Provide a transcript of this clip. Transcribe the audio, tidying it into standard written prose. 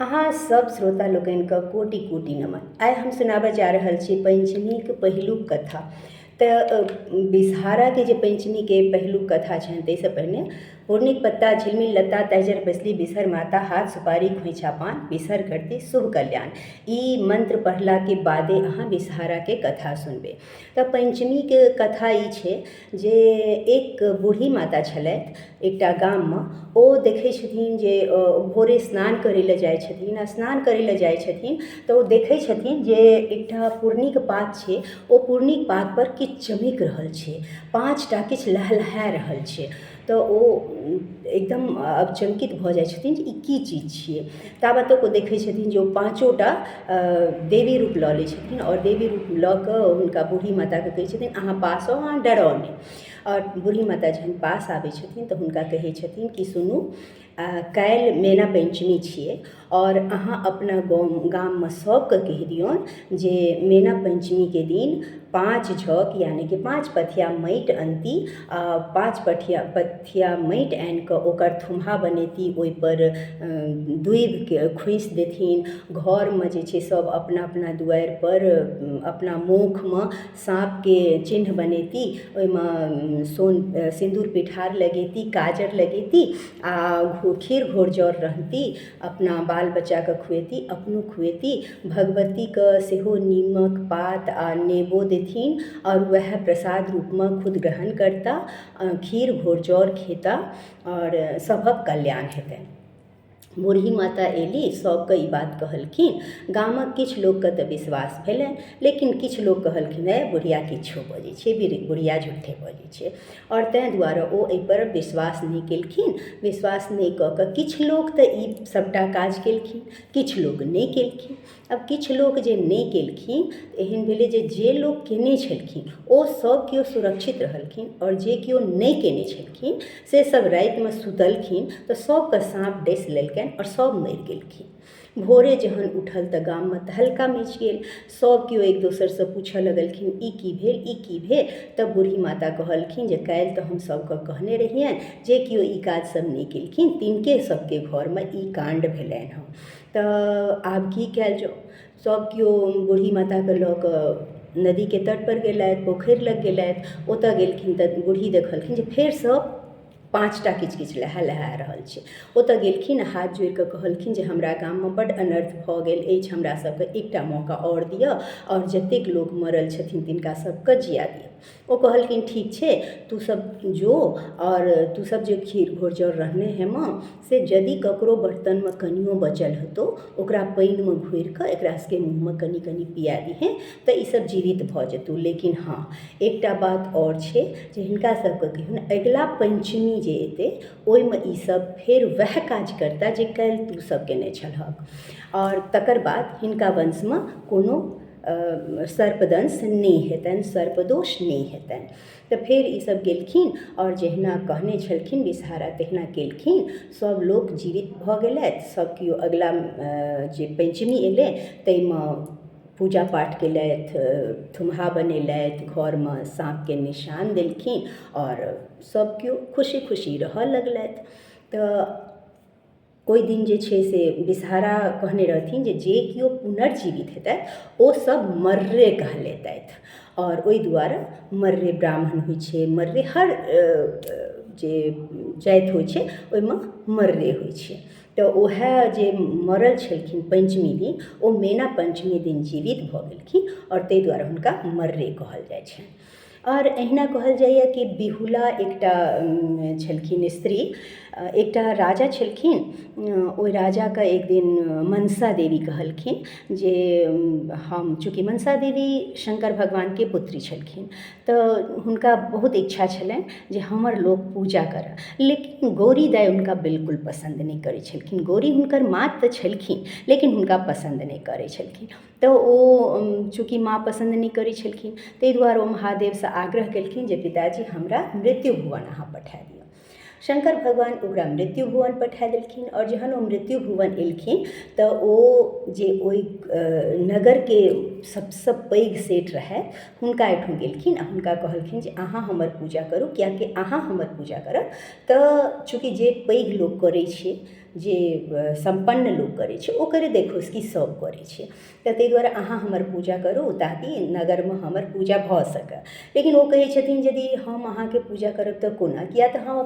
अहाँ सब श्रोता लोकनिके कोटि कोटि नमन। आइ हम सुनाबऽ जा रहल छी पंचमीके पहिलुक कथा। तऽ विषहाराके जे पंचमीके पहिलुक कथा छनि ताहिसँ पहिने पूर्णिक पत्ता झिलमिल लत्ता तैजर बैसली बिसहर माता हाथ सुपारी खोइछा पान बिसहर करती शुभ कल्याण। ई मंत्र पढ़लाके बादे अहाँ विषहाराके कथा सुनबै। तऽ पंचमीके कथा ई छै जे एक बूढ़ी माता छलथि एकटा गाममे। ओ देखै छथिन जे भोरे स्नान करै लए जाइ छथिन आ स्नान करै लए जाइ छथिन तऽ ओ देखै छथिन जे एकटा पूर्णिक पात छै, ओ पूर्णिक पातपर किछु चमकि रहल छै, 5टा किछु लहलहा रहल छै। तऽ ओ एकदम अचंकित भऽ जाइ छथिन जे ई की चीज छियै। ताबत तक ओ देखै छथिन जे ओ 5टा देवी रूप लऽ लै छथिन आओर देवी रूप लऽ कऽ हुनका बूढ़ी माताके कहै छथिन अहाँ पास आउ, अहाँ डराउ नहि। आओर बूढ़ी माता जहन पास आबै छथिन तऽ हुनका कहै छथिन कि सुनू, काल्हि मैना पंचमी छियै और अहाँ अपना गाममे सबके कहि दियौन जे मैना पंचमीके दिन 5 झोंक यानी कि 5 पथिया माटि अनती आ 5 पथिया माटि आनिकऽ ओकर थुम्हा बनेती, ओहिपर दूबिके खोसि देथिन। घरमे जे छै सब अपना अपना दुआरिपर अपना मुखमे साँपके चिन्ह बनेती, ओहिमे सिन्दूर पिठार लगेती, काजर लगेती आ खीर घोरजौर रहती, अपना बाल बच्चाके खुएती, अपनो खुएती। भगवतीके सेहो नीमक पात आ नेबो देथिन और वएह प्रसाद रूपमे खुद ग्रहण करता, खीर घोरजौर खेता और सभक कल्याण हेतनि। बूढ़ी माता एली, सबके ई बात कहलखिन। गामक किछु लोकके तऽ विश्वास भेलनि, लेकिन किछु लोक कहलखिन हे बुढ़िया किछो बजै छै, बुढ़िया झूठे बजै छै। और ताहि दुआरे ओ एहिपर विश्वास नहि केलखिन। विश्वास नहि कऽ कऽ किछु लोक तऽ ई सबटा काज केलखिन, किछु लोक नहि केलखिन। आब किछु लोक जे नहि केलखिन एहन भेलै जे लोक केने छलखिन ओ सब केओ सुरक्षित रहलखिन, और जे केओ नहि केने छलखिन से सब रातिमे सुतलखिन तऽ सबके साँप डसि लेलकनि और सब मरि गेलखिन। भोरे जहन उठल तऽ गाममे तहल्का मचि गेल। सब केओ एक दोसरसँ पूछऽ लगलखिन ई की भेल, ई की भेल। तऽ बूढ़ी माता कहलखिन जे काल्हि तऽ हम सबके कहने रहियनि जे केओ ई काज सब नहि केलखिन तिनके सबके घरमे ई काण्ड भेलनि हँ। तऽ आब की कयल जाउ। सब केओ बूढ़ी माताके लऽ कऽ नदीके तट पर गेलथि, पोखरि लग गेलथि। ओतऽ गेलखिन तऽ बूढ़ी देखलखिन जे फेर सब 5टा किछु किछु लहलहा रहल छै। ओतऽ गेलखिन, हाथ जोड़िकऽ कहलखिन जे हमरा गाममे बड्ड अनर्थ भऽ गेल अछि, हमरा सबके एकटा मौका और दिअ और जतेक लोक मरल छथिन तिनका सबके जिया दिअ। ओ कहलखिन ठीक छै, तू सब जो और तू सब जे खीर घोरजौर रहने हेमऽ से यदि ककरो बर्तनमे कनियो बचल हेतौ ओकरा पानिमे घोरिकऽ एकरा सबके मुँहमे कनि कनि पिया दिहें तऽ ई सब जीवित भऽ जेतौ। लेकिन हाँ, एकटा बात और छै जे हिनका सबके कहियौन अगिला पंचमी जे एतै ओहिमे ई सब फेर वएह काज करता जे काल्हि तू सब केने छलहक, और तकर बाद हिनका वंशमे कोनो सर्पदंश नहि हेतनि, सर्पदोष नहि हेतनि। तऽ फेर ई सब गेलखिन और जहिना कहने छलखिन विषहारा तहिना केलखिन। सब लोक जीवित भऽ गेलथि। सब केओ अगिला जे पंचमी एलै ताहिमे पूजा पाठ केलथि, थुम्हा बनेलथि, घरमे साँपके निशान देलखिन और सब केओ खुशी खुशी रहऽ लगलथि। तऽ ओहि दिन जे छै से विषहारा कहने रहथिन जे केओ पुनर्जीवित हेतथि ओ सब मर्रे कहलेतथि, और ओहि दुआरे मर्रे ब्राह्मण होइ छै, मर्रे हर जे जाति होइ छै ओहिमे मर्रे होइ छै। तऽ ओहे जे मरल छलखिन पंचमी दिन ओ मैना पंचमी दिन जीवित भऽ गेलखिन और ताहि दुआरे हुनका मर्रे कहल जाइ छनि। और अहिना कहल जाइए कि बिहुला एकटा छलखिन स्त्री, एकटा राजा छलखिन। ओहि राजाके एक दिन मनसा देवी कहलखिन जे हम, चूँकि मनसा देवी शंकर भगवानके पुत्री छलखिन तऽ हुनका बहुत इच्छा छलनि जे हमर लोक पूजा करय, लेकिन गौरी दाइ हुनका बिल्कुल पसन्द नहि करै छलखिन। गौरी हुनकर माँ तऽ छलखिन लेकिन हुनका पसन्द नहि करै छलखिन। तऽ ओ चूँकि माँ पसन्द नहि करै छलखिन ताहि दुआरे ओ महादेवसँ आग्रह केलखिन जे पिताजी हमरा मृत्यु भुवन अहाँ पठा दिअ। शंकर भगवान ओकरा मृत्यु भुवन पठा देलखिन और जहन ओ मृत्यु भुवन एलखिन तऽ ओ जे ओहि नगरके सबसँ पैघ सेठ रहै हुनका एहिठाम गेलखिन आ हुनका कहलखिन जे अहाँ हमर पूजा करू, कियाकि अहाँ हमर पूजा करब तऽ चूँकि जे पैघ लोक करै छै, जे सम्पन्न लोक करै छै ओकर देखोस कि सब करै छै, तऽ ताहि दुआरे अहाँ हमर पूजा करू ताकि नगरमे हमर पूजा भऽ सकए। लेकिन ओ कहै छथिन यदि हम अहाँके पूजा करब तऽ कोना, किया तऽ हम